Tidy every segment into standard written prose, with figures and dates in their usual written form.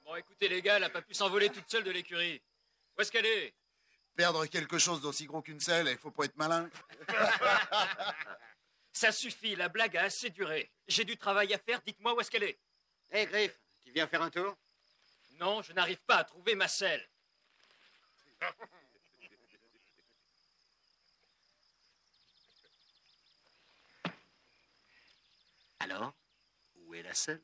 Bon, écoutez, les gars, elle n'a pas pu s'envoler toute seule de l'écurie. Où est-ce qu'elle est? Perdre quelque chose d'aussi gros qu'une selle, il faut pas être malin. Ça suffit, la blague a assez duré. J'ai du travail à faire, dites-moi où est-ce qu'elle est. Hé, Griff, tu viens faire un tour? Non, je n'arrive pas à trouver ma selle. Alors, où est la selle?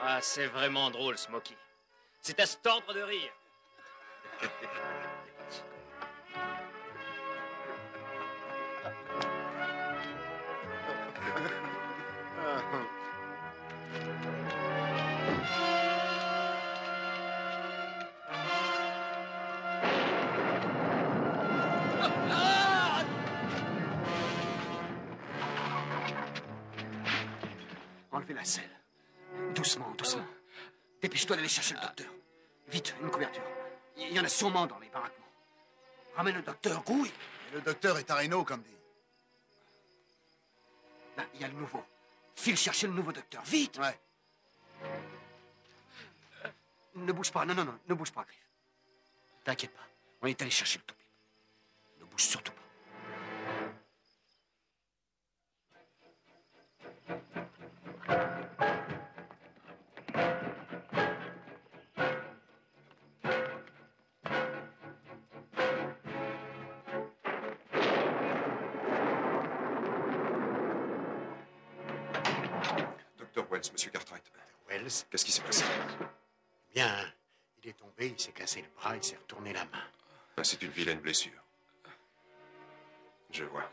Ah, c'est vraiment drôle, Smokey. C'est à se tordre de rire. Enlevez la selle. Doucement, doucement. Dépêche-toi d'aller chercher le docteur. Vite, une couverture. Il y en a sûrement dans les baraquements. Ramène le docteur, Gouille. Et le docteur est à Reno, comme dit. Là, il y a le nouveau. File chercher le nouveau docteur, vite. Ouais. Ne bouge pas, non, non, non, ne bouge pas, Griff. T'inquiète pas, on est allé chercher le toupie. Ne bouge surtout pas. Docteur Wells, monsieur Cartwright. Wells? Qu'est-ce qui s'est passé? Bien, il est tombé, il s'est cassé le bras, il s'est retourné la main. Ah, c'est une vilaine blessure. Je vois.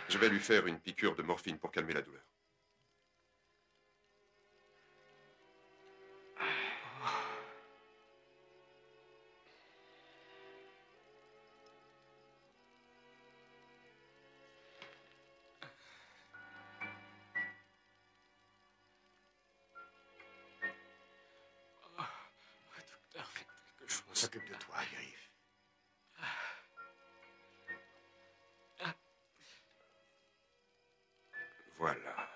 Je vais lui faire une piqûre de morphine pour calmer la douleur. Docteur, faites quelque chose. On s'occupe de toi, Griff. Voilà.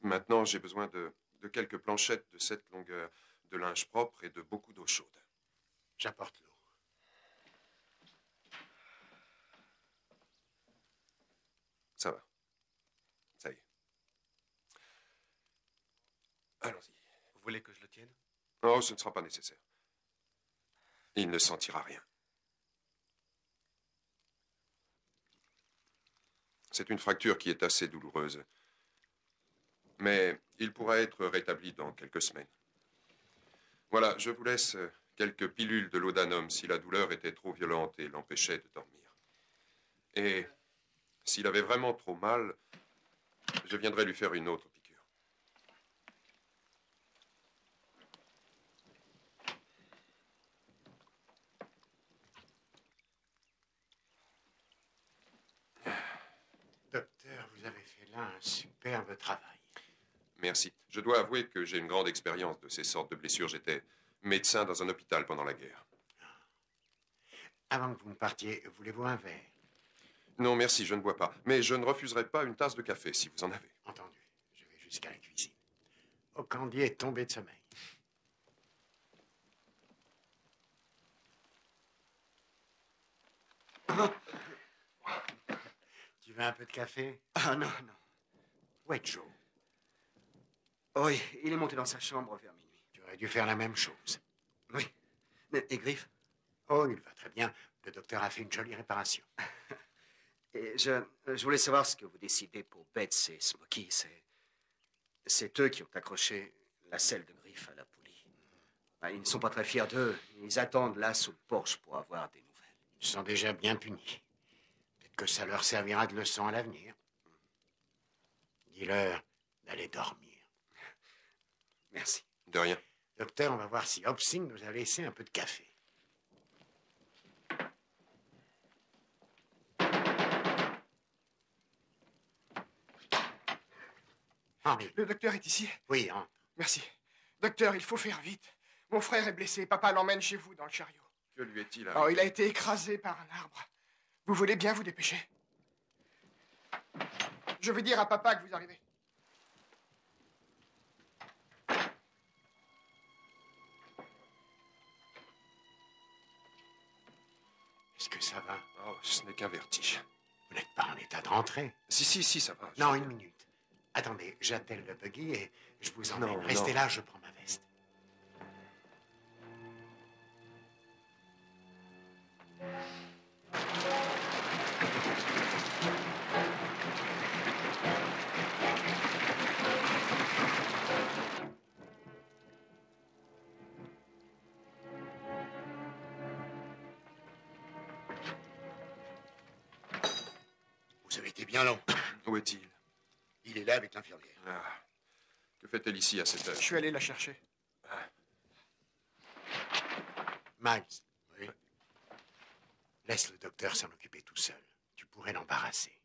Maintenant, j'ai besoin de quelques planchettes de cette longueur, de linge propre et de beaucoup d'eau chaude. J'apporte l'eau. Ça va. Ça y est. Allons-y. Vous voulez que je le tienne? Oh, ce ne sera pas nécessaire. Il ne sentira rien. C'est une fracture qui est assez douloureuse. Mais il pourra être rétabli dans quelques semaines. Voilà, je vous laisse quelques pilules de laudanum si la douleur était trop violente et l'empêchait de dormir. Et s'il avait vraiment trop mal, je viendrai lui faire une autre piqûre. Docteur, vous avez fait là un superbe travail. Merci. Je dois avouer que j'ai une grande expérience de ces sortes de blessures. J'étais médecin dans un hôpital pendant la guerre. Avant que vous ne partiez, voulez-vous un verre? Non, merci, je ne bois pas. Mais je ne refuserai pas une tasse de café, si vous en avez. Entendu. Je vais jusqu'à la cuisine. Ocandier est tombé de sommeil. Tu veux un peu de café? Ah non, non. Où est Joe? Oui, il est monté dans sa chambre vers minuit. Tu aurais dû faire la même chose. Oui. Et Griff? Oh, il va très bien. Le docteur a fait une jolie réparation. Et je voulais savoir ce que vous décidez pour Betts et Smokey. C'est eux qui ont accroché la selle de Griff à la poulie. Ils ne sont pas très fiers d'eux. Ils attendent là sous le porche pour avoir des nouvelles. Ils sont déjà bien punis. que ça leur servira de leçon à l'avenir. Dis-leur d'aller dormir. Merci. De rien. Docteur, on va voir si Hobsing nous a laissé un peu de café. Henri. Le docteur est ici. Oui, entre. Merci. Docteur, il faut faire vite. Mon frère est blessé. Papa l'emmène chez vous dans le chariot. Que lui est-il Oh, il a été écrasé par un arbre. Vous voulez bien vous dépêcher? Je vais dire à papa que vous arrivez. Est-ce que ça va? Oh, ce n'est qu'un vertige. Vous n'êtes pas en état de rentrer? Si, ça va. Non, une minute. Attendez, j'attelle le buggy et je vous emmène. Non, Restez non. là, je prends ma veste. Vous avez été bien long. Où est-il? Il est là avec l'infirmière. Ah. Que fait-elle ici à cette heure? Je suis allé la chercher. Miles. Oui. Laisse le docteur s'en occuper tout seul. Tu pourrais l'embarrasser.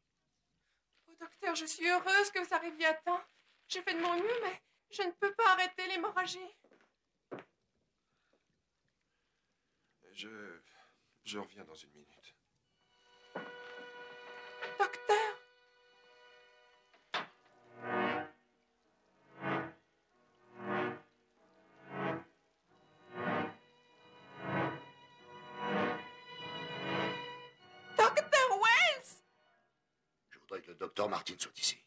Oh, docteur, je suis heureuse que vous arriviez à temps. J'ai fait de mon mieux, mais je ne peux pas arrêter l'hémorragie. Je reviens dans une minute. Docteur! Docteur Wells! Je voudrais que le docteur Martin soit ici.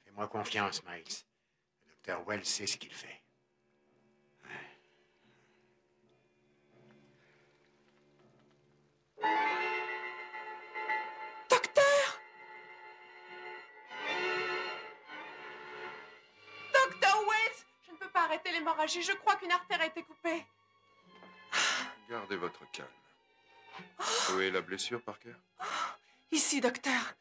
Fais-moi confiance, Miles. Le docteur Wells sait ce qu'il fait. Docteur! Docteur Wells! Je ne peux pas arrêter l'hémorragie. Je crois qu'une artère a été coupée. Gardez votre calme. Où est la blessure, Parker? Ici, docteur.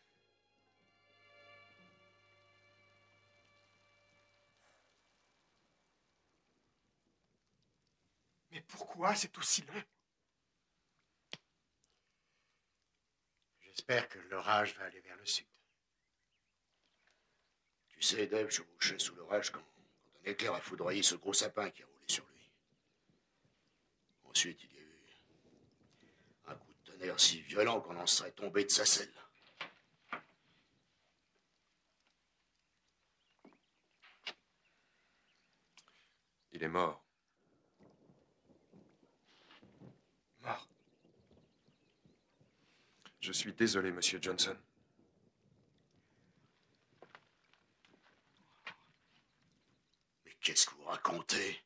Mais pourquoi c'est aussi long? J'espère que l'orage va aller vers le sud. Tu sais, Dave, je mouchais sous l'orage quand un éclair a foudroyé ce gros sapin qui a roulé sur lui. Ensuite, il y a eu un coup de tonnerre si violent qu'on en serait tombé de sa selle. Il est mort. Mort. Je suis désolé, monsieur Johnson. Mais qu'est-ce que vous racontez?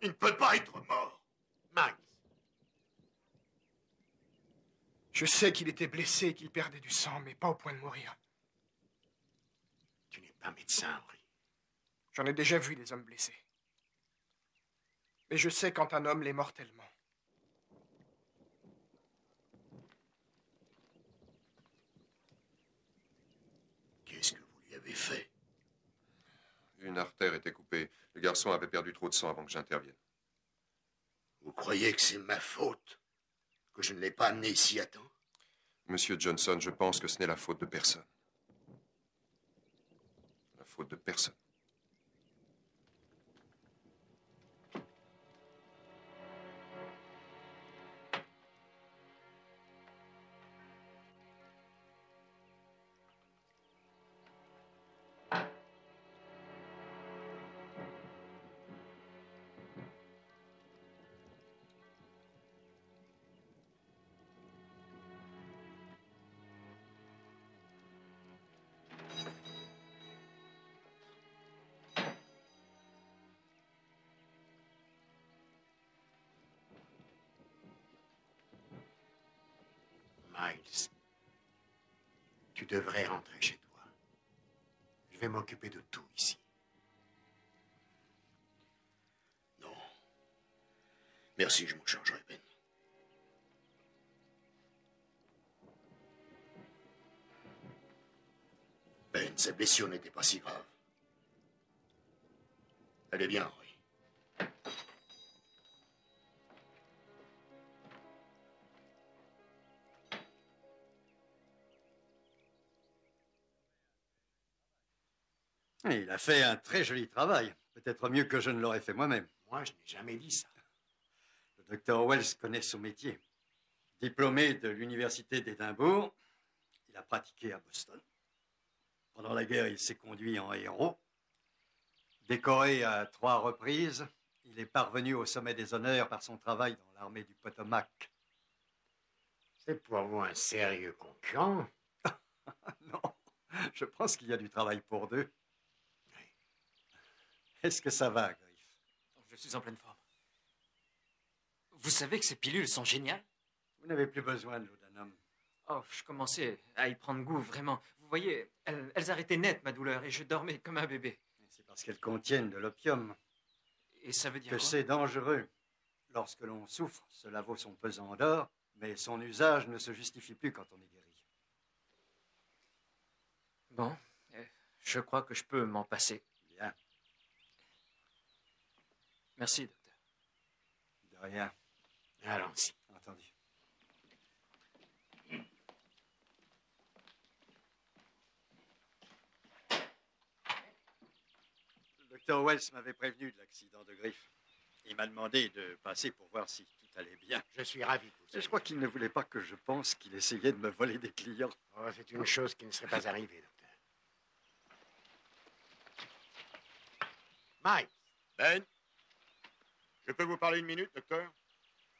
Il ne peut pas être mort. Miles. Je sais qu'il était blessé et qu'il perdait du sang, mais pas au point de mourir. Tu n'es pas médecin, Henri. J'en ai déjà vu des hommes blessés. Mais je sais quand un homme l'est mortellement. Qu'est-ce que vous lui avez fait? Une artère était coupée. Le garçon avait perdu trop de sang avant que j'intervienne. Vous croyez que c'est ma faute? Que je ne l'ai pas amené ici à temps? Monsieur Johnson, je pense que ce n'est la faute de personne. La faute de personne. Miles, tu devrais rentrer chez toi. Je vais m'occuper de tout ici. Non. Merci, je m'en chargerai, Ben. peine, ses blessures n'étaient pas si graves. Allez bien, Henri. Il a fait un très joli travail. Peut-être mieux que je ne l'aurais fait moi-même. Moi, je n'ai jamais dit ça. Le docteur Wells connaît son métier. Diplômé de l'université d'Édimbourg, il a pratiqué à Boston. Pendant la guerre, il s'est conduit en héros. Décoré à 3 reprises, il est parvenu au sommet des honneurs par son travail dans l'armée du Potomac. C'est pour vous un sérieux concurrent. Non, je pense qu'il y a du travail pour deux. Est-ce que ça va, Griff? Je suis en pleine forme. Vous savez que ces pilules sont géniales? Vous n'avez plus besoin de laudanum. Oh, je commençais à y prendre goût, vraiment. Vous voyez, elles arrêtaient net ma douleur et je dormais comme un bébé. C'est parce qu'elles contiennent de l'opium. Et ça veut dire Que quoi? c'est dangereux. Lorsque l'on souffre, cela vaut son pesant d'or, mais son usage ne se justifie plus quand on est guéri. Bon, je crois que je peux m'en passer. Bien. Merci, docteur. De rien. Allons-y. Entendu. Le docteur Wells m'avait prévenu de l'accident de Griff. Il m'a demandé de passer pour voir si tout allait bien. Je suis ravi que vous Et soyez. je crois qu'il ne voulait pas que je pense qu'il essayait de me voler des clients. Oh, c'est une chose qui ne serait pas arrivée, docteur. Mike. Ben, je peux vous parler 1 minute, docteur?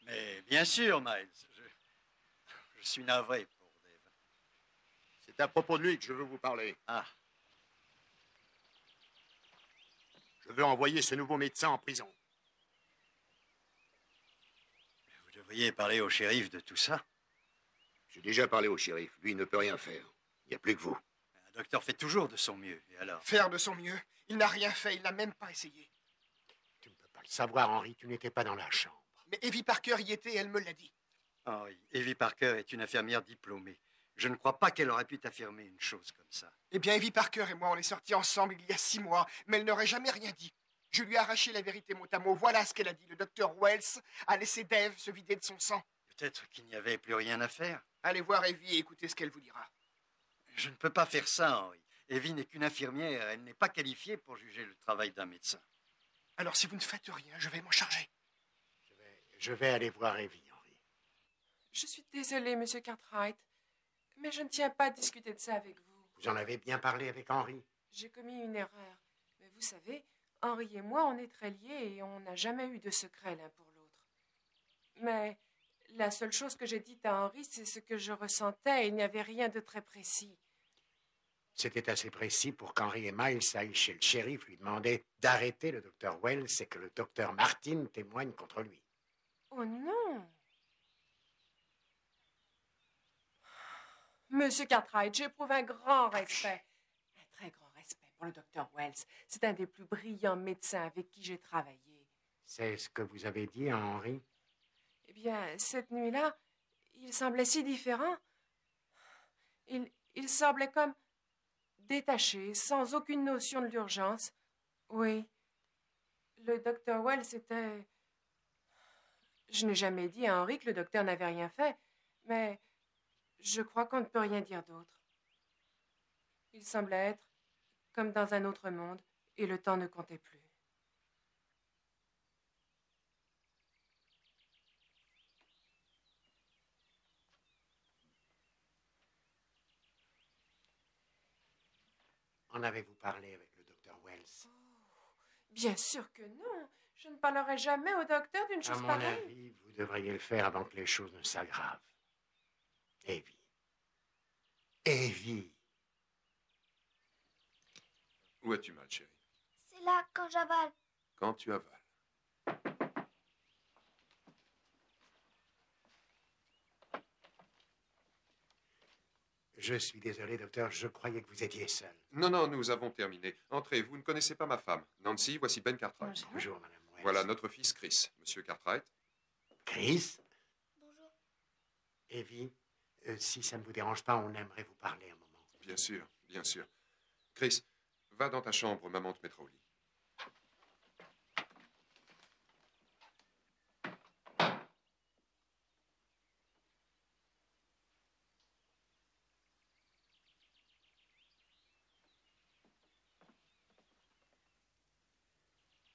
Mais bien sûr, Miles. Je suis navré pour Dave. C'est à propos de lui que je veux vous parler. Ah, Je veux envoyer ce nouveau médecin en prison. vous devriez parler au shérif de tout ça. J'ai déjà parlé au shérif. Lui, il ne peut rien faire. Il n'y a plus que vous. Un docteur fait toujours de son mieux. Et alors? Faire de son mieux. Il n'a rien fait, il n'a même pas essayé. Tu ne peux pas le savoir, Henri. Tu n'étais pas dans la chambre. Mais Evie Parker y était et elle me l'a dit. Henri, Evie Parker est une infirmière diplômée. Je ne crois pas qu'elle aurait pu t'affirmer une chose comme ça. Eh bien, Evie Parker et moi, on est sortis ensemble il y a 6 mois, mais elle n'aurait jamais rien dit. Je lui ai arraché la vérité mot à mot. Voilà ce qu'elle a dit. Le docteur Wells a laissé Dave se vider de son sang. Peut-être qu'il n'y avait plus rien à faire. Allez voir Evie et écoutez ce qu'elle vous dira. Je ne peux pas faire ça, Henri. Evie n'est qu'une infirmière. Elle n'est pas qualifiée pour juger le travail d'un médecin. Alors, si vous ne faites rien, je vais m'en charger. Je vais aller voir Evie, Henri. Je suis désolée, Monsieur Cartwright, mais je ne tiens pas à discuter de ça avec vous. Vous en avez bien parlé avec Henri? J'ai commis une erreur. Mais vous savez, Henri et moi, on est très liés et on n'a jamais eu de secret l'un pour l'autre. Mais la seule chose que j'ai dite à Henri, c'est ce que je ressentais et il n'y avait rien de très précis. C'était assez précis pour qu'Henri et Miles aillent chez le shérif lui demander d'arrêter le docteur Wells et que le docteur Martin témoigne contre lui. Oh non! Monsieur Cartwright, j'éprouve un grand respect. Un très grand respect pour le docteur Wells. C'est un des plus brillants médecins avec qui j'ai travaillé. C'est ce que vous avez dit à Henri? Eh bien, cette nuit-là, il semblait si différent. Il semblait comme détaché, sans aucune notion de l'urgence. Oui. Le docteur Wells était... Je n'ai jamais dit à Henri que le docteur n'avait rien fait, mais je crois qu'on ne peut rien dire d'autre. Il semblait être comme dans un autre monde, et le temps ne comptait plus. En avez-vous parlé avec le docteur Wells? Bien sûr que non. Je ne parlerai jamais au docteur d'une À chose mon pareille. avis, vous devriez le faire avant que les choses ne s'aggravent. Evie. Evie. Où as-tu mal, chérie? C'est là, quand j'avale. Quand tu avales. Je suis désolé, docteur, je croyais que vous étiez seul. Non, non, nous avons terminé. Entrez, vous ne connaissez pas ma femme. Nancy, voici Ben Cartwright. Bonjour, madame Wells. Voilà notre fils Chris. Monsieur Cartwright. Chris? Bonjour. Evie, si ça ne vous dérange pas, on aimerait vous parler un moment. Bien sûr, bien sûr. Chris, va dans ta chambre, maman te mettra au lit.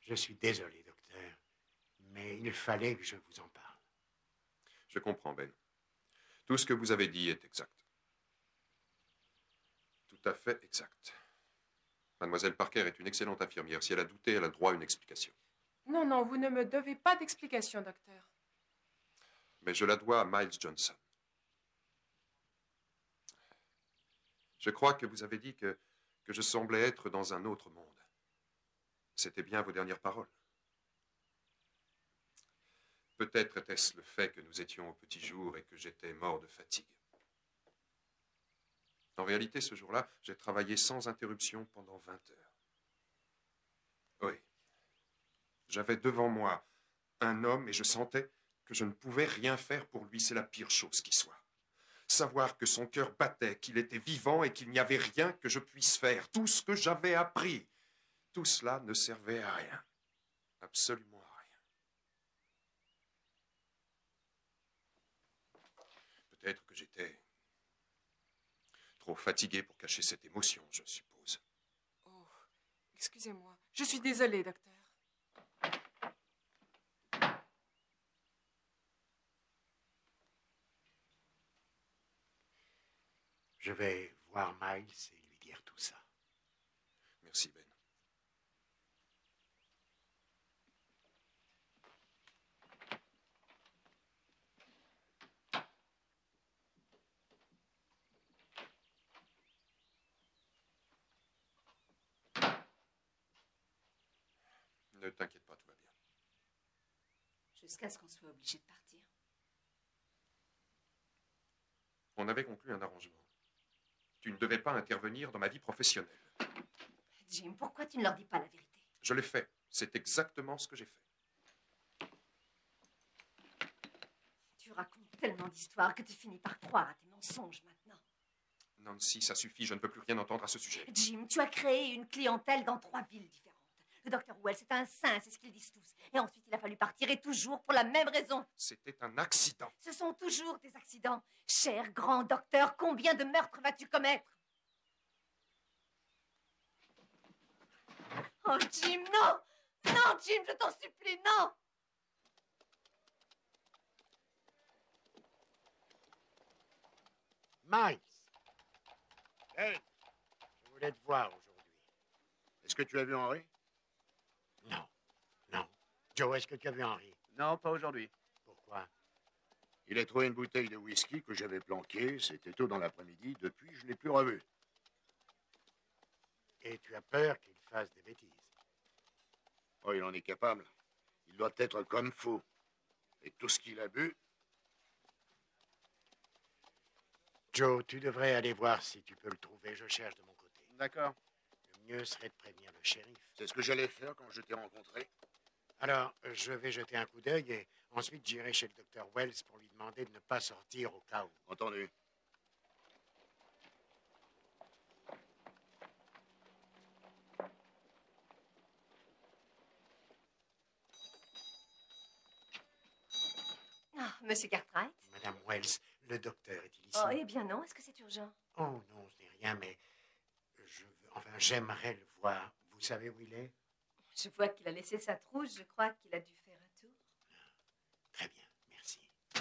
Je suis désolé, docteur, mais il fallait que je vous en parle. Je comprends, Ben. Tout ce que vous avez dit est exact. Tout à fait exact. Mademoiselle Parker est une excellente infirmière. Si elle a douté, elle a droit à une explication. Non, non, vous ne me devez pas d'explication, docteur. Mais je la dois à Miles Johnson. Je crois que vous avez dit que je semblais être dans un autre monde. C'était bien vos dernières paroles. Peut-être était-ce le fait que nous étions au petit jour et que j'étais mort de fatigue. En réalité, ce jour-là, j'ai travaillé sans interruption pendant 20 heures. Oui. J'avais devant moi un homme et je sentais que je ne pouvais rien faire pour lui. C'est la pire chose qui soit. Savoir que son cœur battait, qu'il était vivant et qu'il n'y avait rien que je puisse faire. Tout ce que j'avais appris, tout cela ne servait à rien. Absolument à rien. Peut-être que j'étais trop fatigué pour cacher cette émotion, je suppose. Oh, excusez-moi. Je suis désolée, docteur. Je vais voir Miles et lui dire tout ça. Merci, Ben. Ne t'inquiète pas, tout va bien. Jusqu'à ce qu'on soit obligé de partir. On avait conclu un arrangement. Tu ne devais pas intervenir dans ma vie professionnelle. Jim, pourquoi tu ne leur dis pas la vérité? Je l'ai fait. C'est exactement ce que j'ai fait. Tu racontes tellement d'histoires que tu finis par croire à tes mensonges maintenant. Nancy, ça suffit, je ne veux plus rien entendre à ce sujet. Jim, tu as créé une clientèle dans 3 villes différentes. Le docteur Wells est un saint, c'est ce qu'ils disent tous. Et ensuite, il a fallu partir, et toujours pour la même raison. C'était un accident. Ce sont toujours des accidents. Cher grand docteur, combien de meurtres vas-tu commettre? Oh, Jim, non! Non, Jim, je t'en supplie, non! Miles! Hey! Je voulais te voir aujourd'hui. Est-ce que tu as vu Henri? Non. Non. Joe, est-ce que tu as vu Henri? Non, pas aujourd'hui. Pourquoi? Il a trouvé une bouteille de whisky que j'avais planquée. C'était tôt dans l'après-midi. Depuis, je ne l'ai plus revu. Et tu as peur qu'il fasse des bêtises? Oh, il en est capable. Il doit être comme fou. Et tout ce qu'il a bu... Joe, tu devrais aller voir si tu peux le trouver. Je cherche de mon côté. D'accord. Le mieux serait de prévenir le shérif. C'est ce que j'allais faire quand je t'ai rencontré. Alors, je vais jeter un coup d'œil et ensuite j'irai chez le docteur Wells pour lui demander de ne pas sortir au cas où. Entendu. Ah, Monsieur Cartwright? Madame Wells, le docteur est-il ici? Oh, eh bien non, est-ce que c'est urgent? Oh non, ce n'est rien, mais j'aimerais le voir. Vous savez où il est? Je vois qu'il a laissé sa trousse, je crois qu'il a dû faire un tour. Très bien, merci.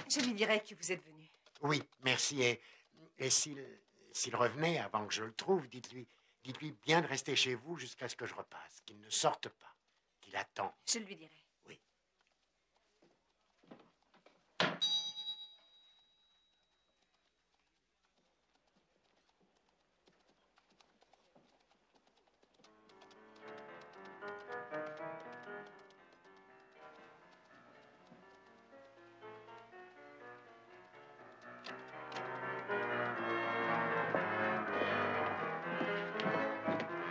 Je lui dirai que vous êtes venu. Oui, merci. Et s'il revenait avant que je le trouve, dites-lui bien de rester chez vous jusqu'à ce que je repasse, qu'il ne sorte pas, qu'il attend. Je lui dirai. Oui.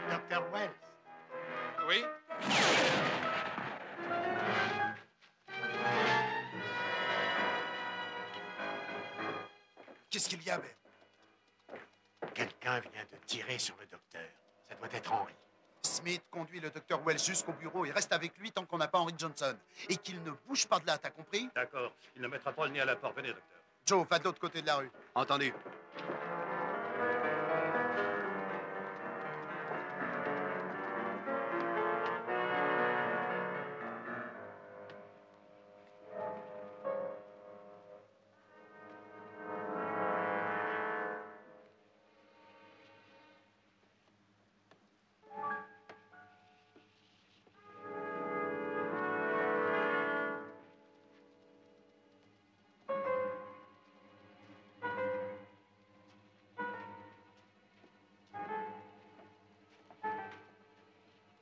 Docteur Wells. Oui? Qu'est-ce qu'il y a, Ben? Quelqu'un vient de tirer sur le docteur. Ça doit être Henry. Smith conduit le docteur Wells jusqu'au bureau et reste avec lui tant qu'on n'a pas Henry Johnson. Et qu'il ne bouge pas de là, t'as compris? D'accord. Il ne mettra pas le nez à la porte. Venez, docteur. Joe, va de l'autre côté de la rue. Entendu.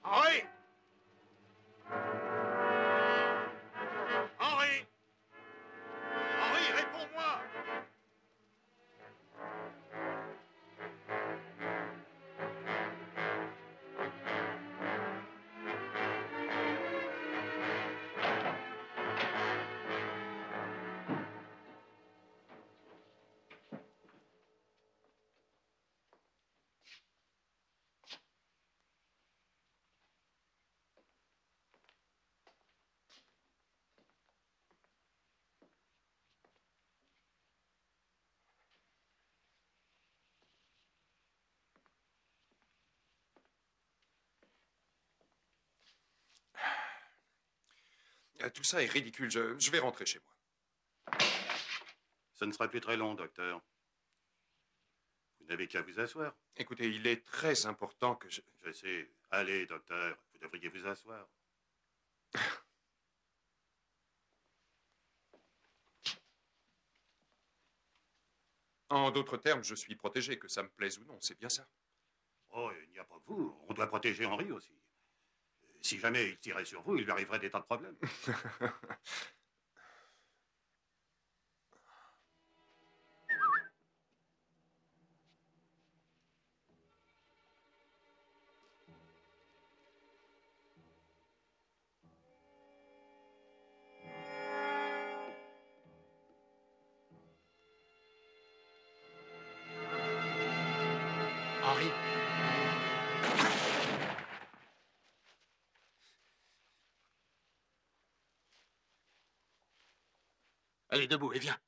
Henri! Henri! Henri, réponds-moi! Tout ça est ridicule. Je vais rentrer chez moi. Ce ne sera plus très long, docteur. Vous n'avez qu'à vous asseoir. Écoutez, il est très important que je... Je sais. Allez, docteur, vous devriez vous asseoir. En d'autres termes, je suis protégé, que ça me plaise ou non, c'est bien ça. Oh, il n'y a pas que vous. On doit protéger Henry aussi. Si jamais il tirait sur vous, il lui arriverait des tas de problèmes. Henry. Allez, debout et viens.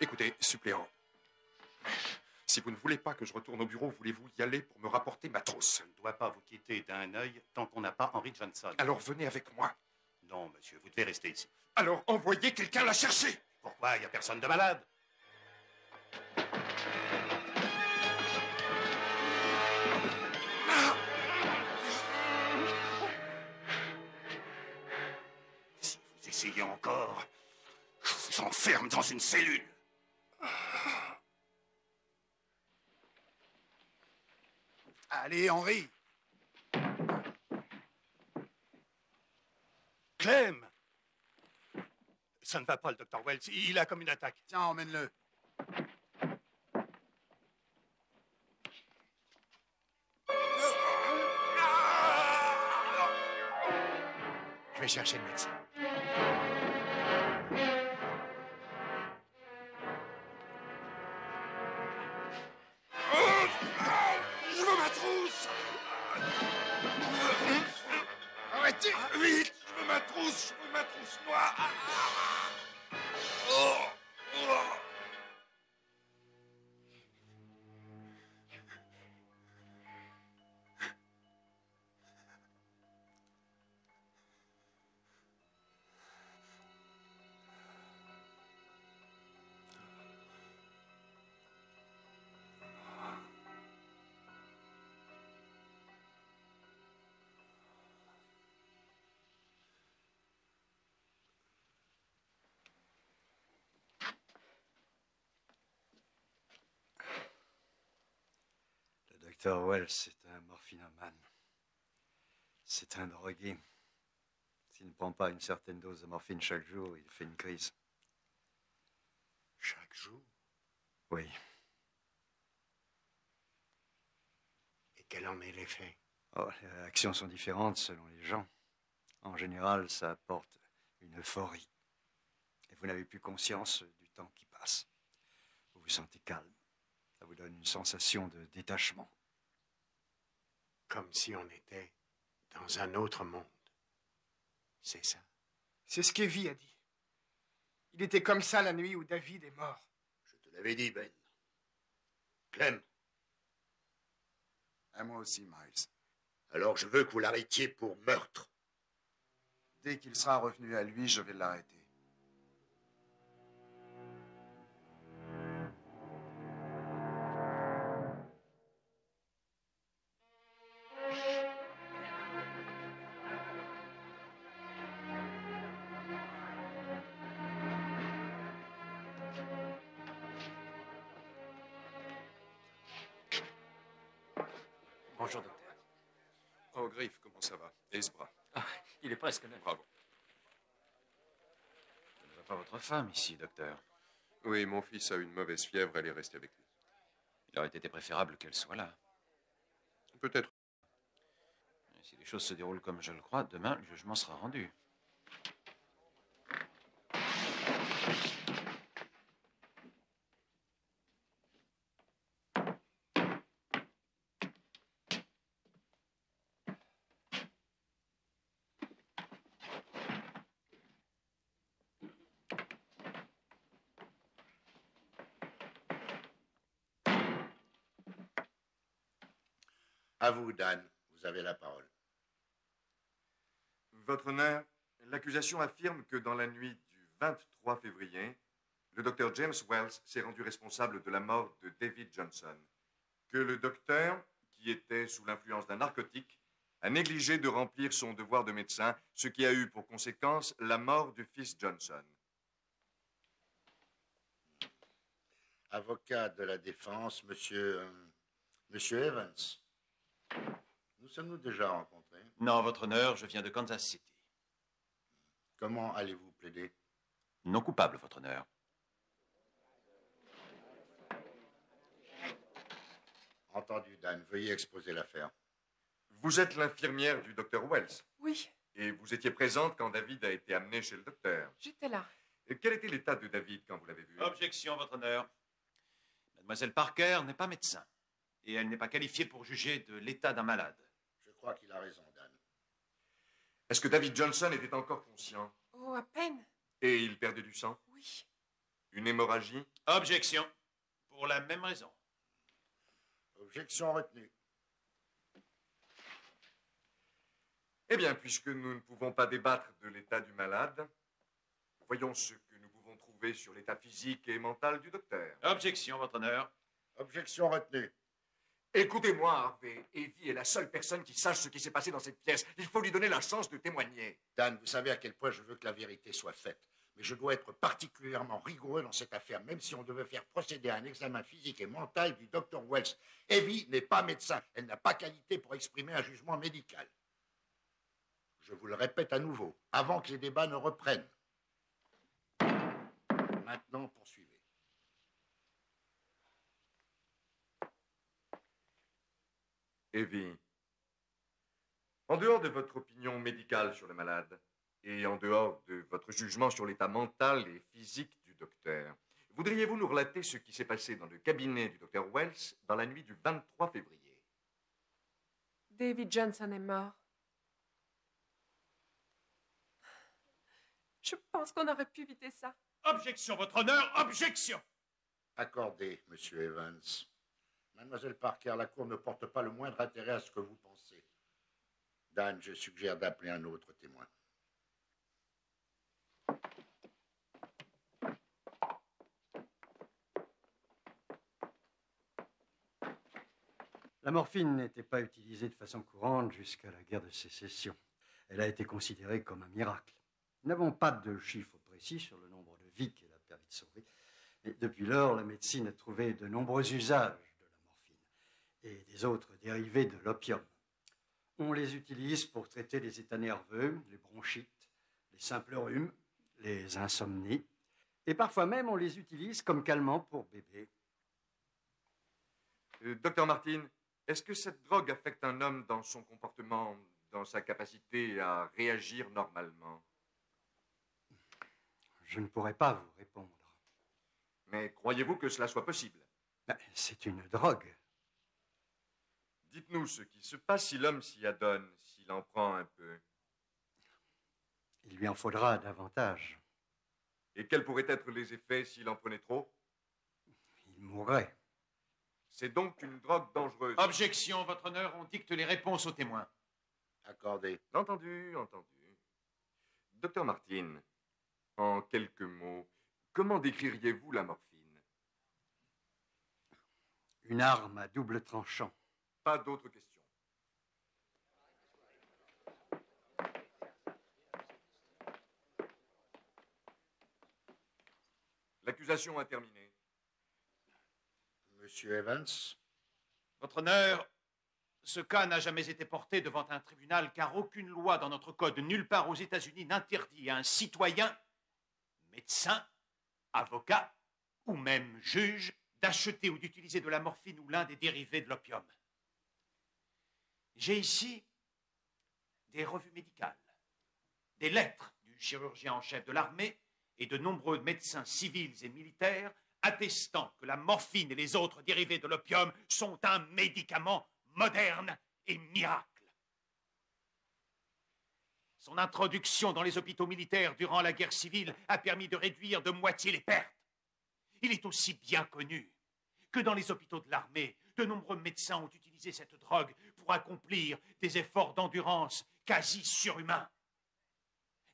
Écoutez, suppléant, si vous ne voulez pas que je retourne au bureau, voulez-vous y aller pour me rapporter ma trousse? Je ne dois pas vous quitter d'un œil tant qu'on n'a pas Henry Johnson. Alors venez avec moi. Non, monsieur, vous devez rester ici. Alors envoyez quelqu'un la chercher. Pourquoi? Il n'y a personne de malade. Si vous essayez encore, je vous enferme dans une cellule. Allez, Henry. Clem! Ça ne va pas, le docteur Wells. Il a comme une attaque. Tiens, emmène-le. Je vais chercher le médecin. Je veux ma trousse. Arrêtez! Vite, je veux ma trousse noire. Le docteur Wells, c'est un morphinomane. C'est un drogué. S'il ne prend pas une certaine dose de morphine chaque jour, il fait une crise. Chaque jour. Oui. Et quel en est l'effet? Oh, les réactions sont différentes selon les gens. En général, ça apporte une euphorie. Et vous n'avez plus conscience du temps qui passe. Vous vous sentez calme. Ça vous donne une sensation de détachement. Comme si on était dans un autre monde. C'est ça. C'est ce qu'Evie a dit. Il était comme ça la nuit où David est mort. Je te l'avais dit, Ben. Clem. À moi aussi, Miles. Alors je veux que vous l'arrêtiez pour meurtre. Dès qu'il sera revenu à lui, je vais l'arrêter. Bonjour, docteur. Oh, Griff, comment ça va? Et ce bras? Ah, il est presque neuf. Bravo. Je ne vois pas votre femme ici, docteur. Oui, mon fils a une mauvaise fièvre, elle est restée avec lui. Il aurait été préférable qu'elle soit là. Peut-être. Si les choses se déroulent comme je le crois, demain, le jugement sera rendu. À vous, Dan. Vous avez la parole. Votre honneur, l'accusation affirme que dans la nuit du 23 février, le docteur James Wells s'est rendu responsable de la mort de David Johnson. Que le docteur, qui était sous l'influence d'un narcotique, a négligé de remplir son devoir de médecin, ce qui a eu pour conséquence la mort du fils Johnson. Avocat de la défense, monsieur Evans. Nous sommes-nous déjà rencontrés? Non, votre honneur, je viens de Kansas City. Comment allez-vous plaider? Non coupable, votre honneur. Entendu, Dan. Veuillez exposer l'affaire. Vous êtes l'infirmière du docteur Wells. Oui, Et vous étiez présente quand David a été amené chez le docteur. j'étais là. Et quel était l'état de David quand vous l'avez vu? Objection, votre honneur. Mademoiselle Parker n'est pas médecin. Et elle n'est pas qualifiée pour juger de l'état d'un malade. Je crois qu'il a raison, Dan. Est-ce que David Johnson était encore conscient? Oh, à peine. Et il perdait du sang? Oui. Une hémorragie? Objection. Pour la même raison. Objection retenue. Eh bien, puisque nous ne pouvons pas débattre de l'état du malade, voyons ce que nous pouvons trouver sur l'état physique et mental du docteur. Objection, votre honneur. Objection retenue. Écoutez-moi, Harvey. Evie est la seule personne qui sache ce qui s'est passé dans cette pièce. Il faut lui donner la chance de témoigner. Dan, vous savez à quel point je veux que la vérité soit faite. Mais je dois être particulièrement rigoureux dans cette affaire, même si on devait faire procéder à un examen physique et mental du docteur Wells. Evie n'est pas médecin. Elle n'a pas qualité pour exprimer un jugement médical. Je vous le répète à nouveau, avant que les débats ne reprennent. Maintenant, poursuivez. Evie, en dehors de votre opinion médicale sur le malade et en dehors de votre jugement sur l'état mental et physique du docteur, voudriez-vous nous relater ce qui s'est passé dans le cabinet du docteur Wells dans la nuit du 23 février? David Johnson est mort. Je pense qu'on aurait pu éviter ça. Objection, votre honneur, objection! Accordé, monsieur Evans. Mademoiselle Parker, la Cour ne porte pas le moindre intérêt à ce que vous pensez. Dan, je suggère d'appeler un autre témoin. La morphine n'était pas utilisée de façon courante jusqu'à la guerre de sécession. Elle a été considérée comme un miracle. Nous n'avons pas de chiffres précis sur le nombre de vies qu'elle a permis de sauver. Mais depuis lors, la médecine a trouvé de nombreux usages de la morphine et des autres dérivés de l'opium. On les utilise pour traiter les états nerveux, les bronchites, les simples rhumes, les insomnies Et parfois même, on les utilise comme calmant pour bébé. Docteur Martin, est-ce que cette drogue affecte un homme dans son comportement, dans sa capacité à réagir normalement? Je ne pourrais pas vous répondre. Mais croyez-vous que cela soit possible? C'est une drogue. Dites-nous ce qui se passe si l'homme s'y adonne, s'il en prend un peu. Il lui en faudra davantage. Et quels pourraient être les effets s'il en prenait trop? Il mourrait. C'est donc une drogue dangereuse. Objection, votre honneur, on dicte les réponses aux témoins. Accordé. Entendu, entendu. Docteur Martin, en quelques mots, comment décririez-vous la morphine? Une arme à double tranchant. Pas d'autres questions. L'accusation a terminé. Monsieur Evans? Votre honneur, ce cas n'a jamais été porté devant un tribunal car aucune loi dans notre code, nulle part aux États-Unis, n'interdit à un citoyen, médecin, avocat ou même juge d'acheter ou d'utiliser de la morphine ou l'un des dérivés de l'opium. J'ai ici des revues médicales, des lettres du chirurgien en chef de l'armée et de nombreux médecins civils et militaires attestant que la morphine et les autres dérivés de l'opium sont un médicament moderne et miracle. Son introduction dans les hôpitaux militaires durant la guerre civile a permis de réduire de moitié les pertes. Il est aussi bien connu que dans les hôpitaux de l'armée, de nombreux médecins ont utilisé cette drogue pour accomplir des efforts d'endurance quasi surhumains.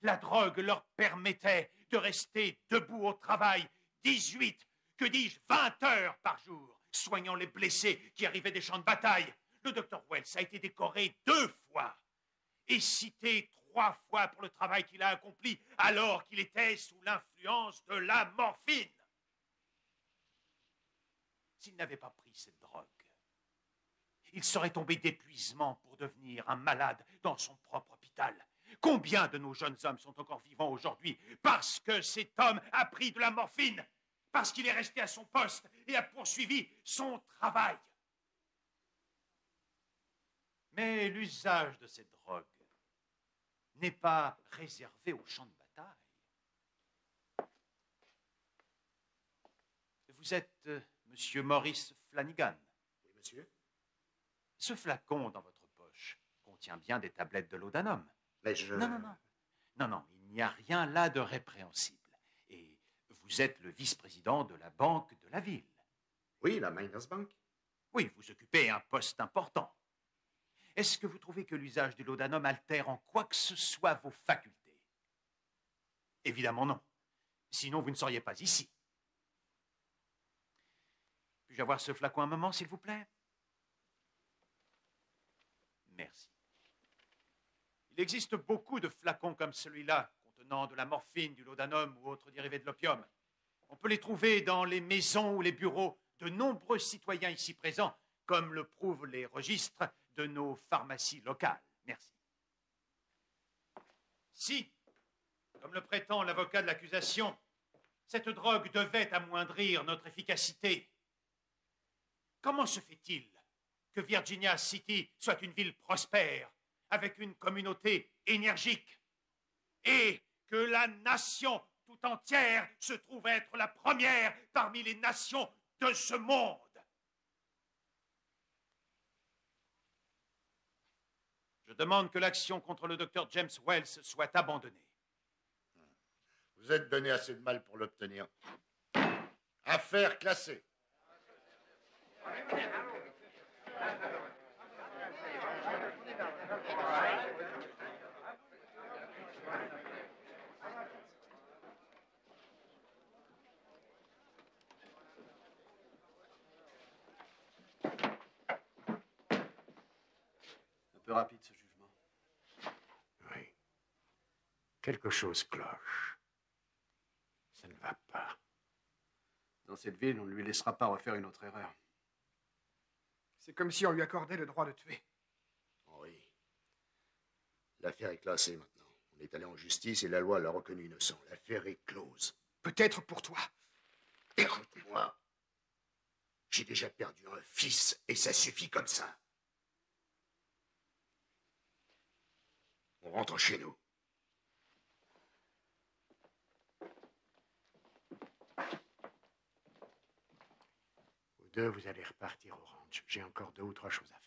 La drogue leur permettait de rester debout au travail 18, que dis-je, 20 heures par jour, soignant les blessés qui arrivaient des champs de bataille. Le docteur Wells a été décoré 2 fois et cité 3 fois pour le travail qu'il a accompli alors qu'il était sous l'influence de la morphine. S'il n'avait pas pris cette drogue, il serait tombé d'épuisement pour devenir un malade dans son propre hôpital. Combien de nos jeunes hommes sont encore vivants aujourd'hui parce que cet homme a pris de la morphine, parce qu'il est resté à son poste et a poursuivi son travail? Mais l'usage de cette drogue n'est pas réservé au champ de bataille. Vous êtes Monsieur Maurice Flanagan. Oui, monsieur. Ce flacon dans votre poche contient bien des tablettes de laudanum. Mais je... Non, il n'y a rien là de répréhensible. Et vous êtes le vice-président de la banque de la ville. Oui, la Miners Bank. Oui, vous occupez un poste important. Est-ce que vous trouvez que l'usage du laudanum altère en quoi que ce soit vos facultés? Évidemment non. Sinon, vous ne seriez pas ici. Puis-je avoir ce flacon un moment, s'il vous plaît? Merci. Il existe beaucoup de flacons comme celui-là, contenant de la morphine, du laudanum ou autres dérivés de l'opium. On peut les trouver dans les maisons ou les bureaux de nombreux citoyens ici présents, comme le prouvent les registres de nos pharmacies locales. Merci. Si, comme le prétend l'avocat de l'accusation, cette drogue devait amoindrir notre efficacité, comment se fait-il que Virginia City soit une ville prospère, avec une communauté énergique, et que la nation tout entière se trouve être la première parmi les nations de ce monde? Je demande que l'action contre le docteur James Wells soit abandonnée. Vous êtes donné assez de mal pour l'obtenir. Affaire classée. Un peu rapide ce jugement. Oui. Quelque chose cloche. Ça ne va pas. Dans cette ville, on ne lui laissera pas refaire une autre erreur. C'est comme si on lui accordait le droit de tuer. Oui. L'affaire est classée maintenant. On est allé en justice et la loi l'a reconnu innocent. L'affaire est close. Peut-être pour toi. Écoute-moi. J'ai déjà perdu un fils et ça suffit comme ça. On rentre chez nous. Vous deux, vous allez repartir au ranch. J'ai encore 2 ou 3 choses à faire.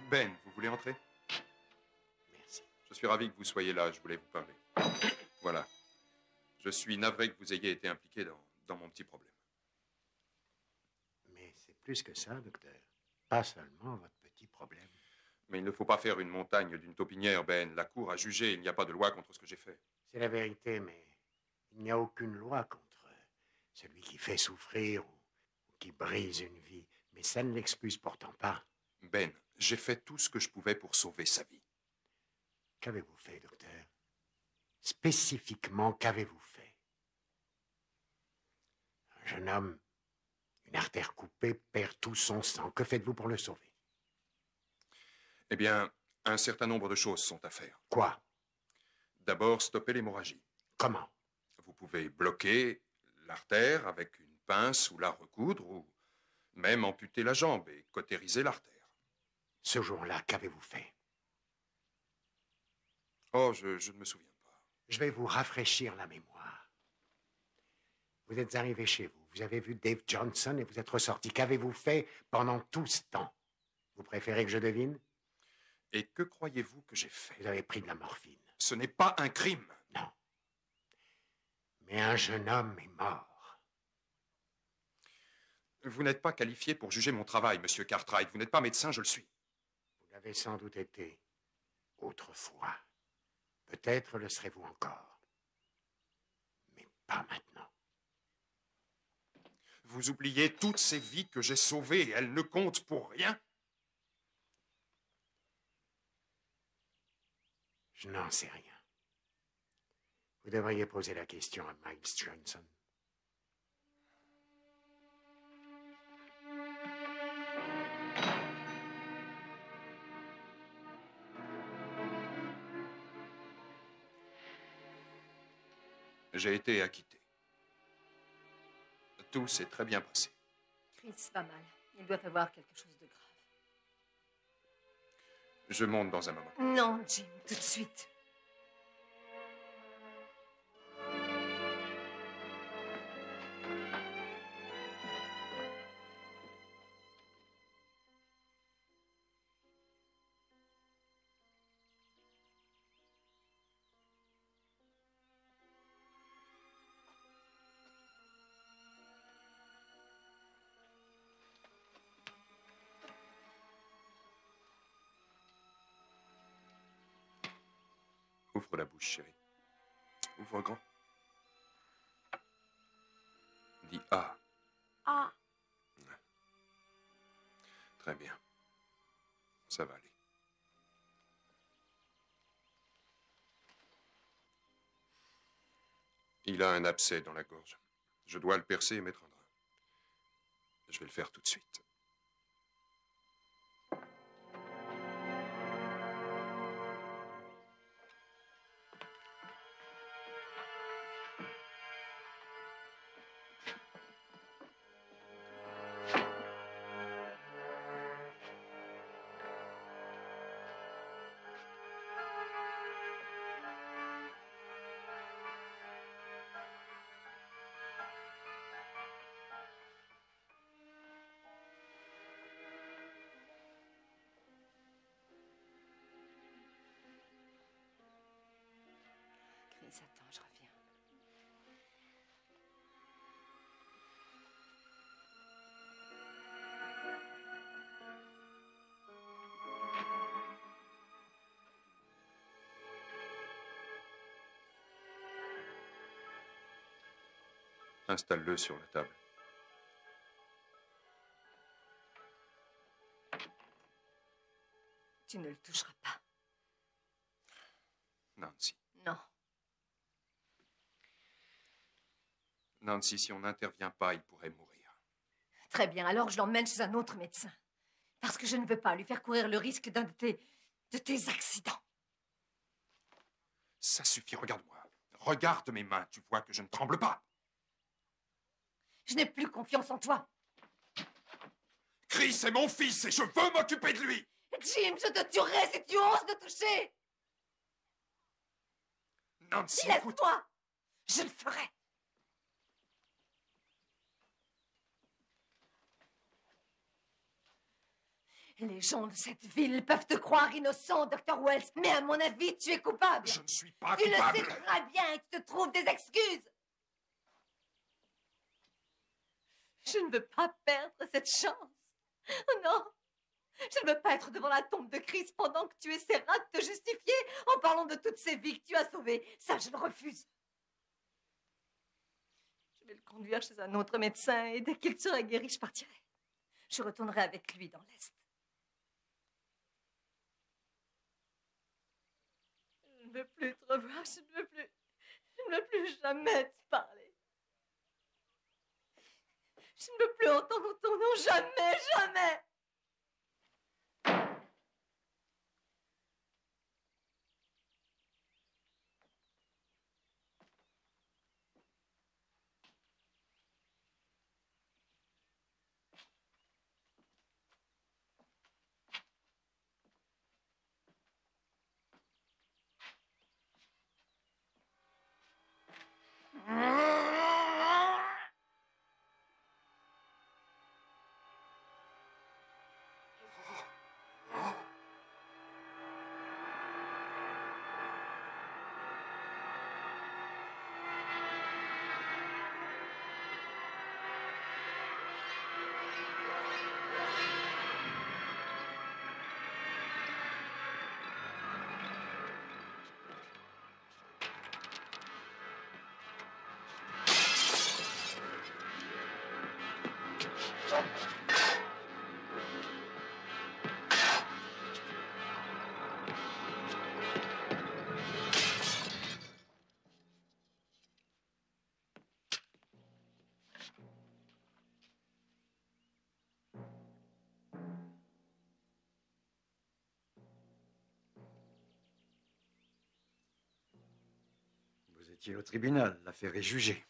Ben, vous voulez entrer? Merci. Je suis ravi que vous soyez là, je voulais vous parler. Voilà. Je suis navré que vous ayez été impliqué dans mon petit problème. Mais c'est plus que ça, docteur. Pas seulement votre petit problème. Mais il ne faut pas faire une montagne d'une taupinière, Ben. La Cour a jugé, il n'y a pas de loi contre ce que j'ai fait. C'est la vérité, mais il n'y a aucune loi contre celui qui fait souffrir ou qui brise une vie. Mais ça ne l'excuse pourtant pas. Ben, j'ai fait tout ce que je pouvais pour sauver sa vie. Qu'avez-vous fait, docteur? Spécifiquement, qu'avez-vous fait? Un jeune homme, une artère coupée, perd tout son sang. Que faites-vous pour le sauver? Eh bien, un certain nombre de choses sont à faire. Quoi? D'abord, stopper l'hémorragie. Comment? Vous pouvez bloquer l'artère avec une pince ou la recoudre, ou même amputer la jambe et cautériser l'artère. Ce jour-là, qu'avez-vous fait? Oh, je ne me souviens pas. Je vais vous rafraîchir la mémoire. Vous êtes arrivé chez vous, vous avez vu Dave Johnson et vous êtes ressorti. Qu'avez-vous fait pendant tout ce temps? Vous préférez que je devine? Et que croyez-vous que j'ai fait? Vous avez pris de la morphine. Ce n'est pas un crime. Non. Mais un jeune homme est mort. Vous n'êtes pas qualifié pour juger mon travail, monsieur Cartwright. Vous n'êtes pas médecin, je le suis. Vous l'avez sans doute été autrefois. Peut-être le serez-vous encore. Mais pas maintenant. Vous oubliez toutes ces vies que j'ai sauvées et elles ne comptent pour rien? Je n'en sais rien. Vous devriez poser la question à Miles Johnson. J'ai été acquitté. Tout s'est très bien passé. Chris va mal. Ils doivent avoir quelque chose de grave. Je monte dans un moment. Non, Jim, tout de suite. Ouvre la bouche, chérie. Ouvre grand. Dis A. Ah. Très bien. Ça va aller. Il a un abcès dans la gorge. Je dois le percer et mettre un drain. Je vais le faire tout de suite. Chris, attends, je reviens. Installe-le sur la table. Tu ne le toucheras pas. Nancy. Non. Nancy, si on n'intervient pas, il pourrait mourir. Très bien, alors je l'emmène chez un autre médecin. Parce que je ne veux pas lui faire courir le risque d'un de tes accidents. Ça suffit, regarde-moi. Regarde mes mains, tu vois que je ne tremble pas. Je n'ai plus confiance en toi. Chris est mon fils et je veux m'occuper de lui. Jim, je te tuerai si tu oses me toucher. Nancy, laisse-moi. Je le ferai. Les gens de cette ville peuvent te croire innocent, Dr. Wells, mais à mon avis, tu es coupable. Je ne suis pas tu coupable. Tu le sais très bien et tu te trouves des excuses. Je ne veux pas perdre cette chance. Oh non. Je ne veux pas être devant la tombe de Chris pendant que tu essaieras de te justifier en parlant de toutes ces vies que tu as sauvées. Ça, je le refuse. Je vais le conduire chez un autre médecin et dès qu'il sera guéri, je partirai. Je retournerai avec lui dans l'Est. Je ne veux plus te revoir, je ne veux plus jamais te parler. Je ne veux plus entendre ton nom, jamais, jamais. Vous étiez au tribunal, l'affaire est jugée.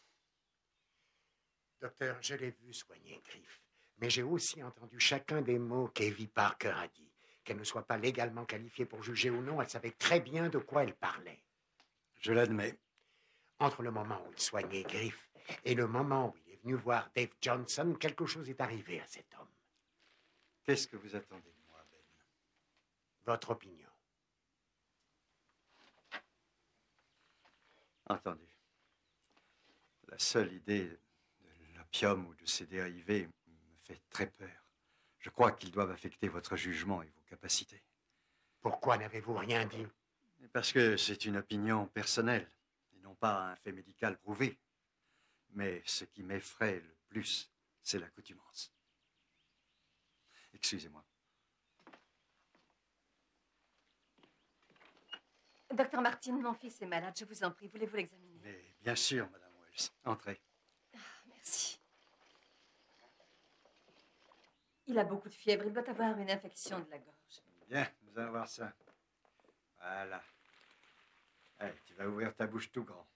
Docteur, je l'ai vu soigner Griff, mais j'ai aussi entendu chacun des mots qu'Evie Parker a dit. Qu'elle ne soit pas légalement qualifiée pour juger ou non, elle savait très bien de quoi elle parlait. Je l'admets. Entre le moment où il soignait Griff et le moment où il est venu voir Dave Johnson, quelque chose est arrivé à cet homme. Qu'est-ce que vous attendez de moi, Ben? Votre opinion. Entendu. La seule idée de l'opium ou de ses dérivés me fait très peur. Je crois qu'ils doivent affecter votre jugement et vos capacités. Pourquoi n'avez-vous rien dit? Parce que c'est une opinion personnelle et non pas un fait médical prouvé. Mais ce qui m'effraie le plus, c'est l'accoutumance. Excusez-moi. Docteur Martin, mon fils est malade, je vous en prie, voulez-vous l'examiner? Mais bien sûr, Madame Wells. Entrez. Merci. Il a beaucoup de fièvre, il doit avoir une infection de la gorge. Bien, nous allons voir ça. Voilà. Allez, tu vas ouvrir ta bouche tout grand.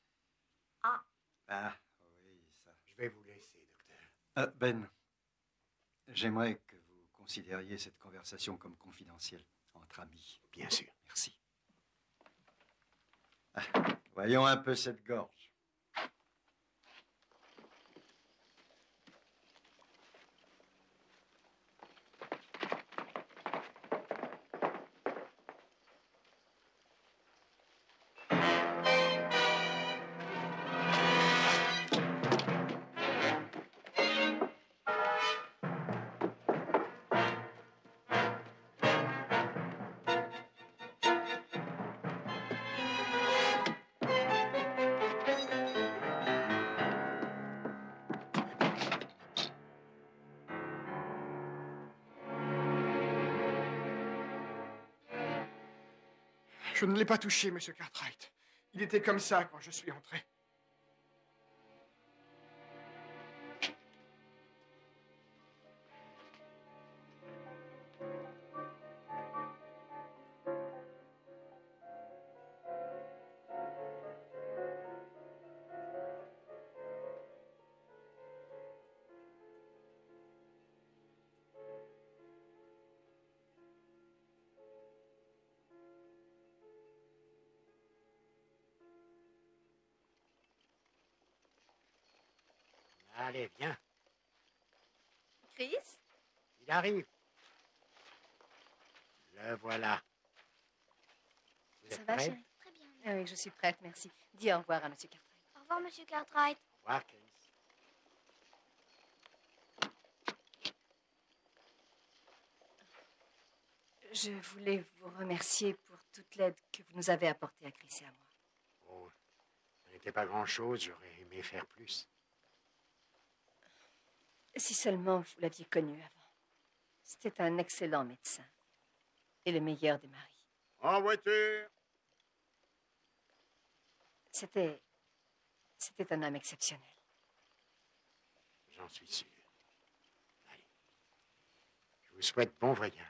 Ah. Ah, oui, ça. Je vais vous laisser, docteur. Ben, j'aimerais que vous considériez cette conversation comme confidentielle, entre amis. Bien sûr. Merci. Ah, voyons un peu cette gorge. Je ne l'ai pas touché, monsieur Cartwright. Il était comme ça quand je suis entré. Allez, viens. Chris? Il arrive. Le voilà. Vous Ça êtes va, prêts? chérie? Très bien. Ah oui, je suis prête, merci. Dis au revoir à monsieur Cartwright. Au revoir, monsieur Cartwright. Au revoir, Chris. Je voulais vous remercier pour toute l'aide que vous nous avez apportée à Chris et à moi. Oh, ça n'était pas grand-chose, j'aurais aimé faire plus. Si seulement vous l'aviez connu avant. C'était un excellent médecin. Et le meilleur des maris. En voiture! C'était un homme exceptionnel. J'en suis sûr. Allez. Je vous souhaite bon voyage.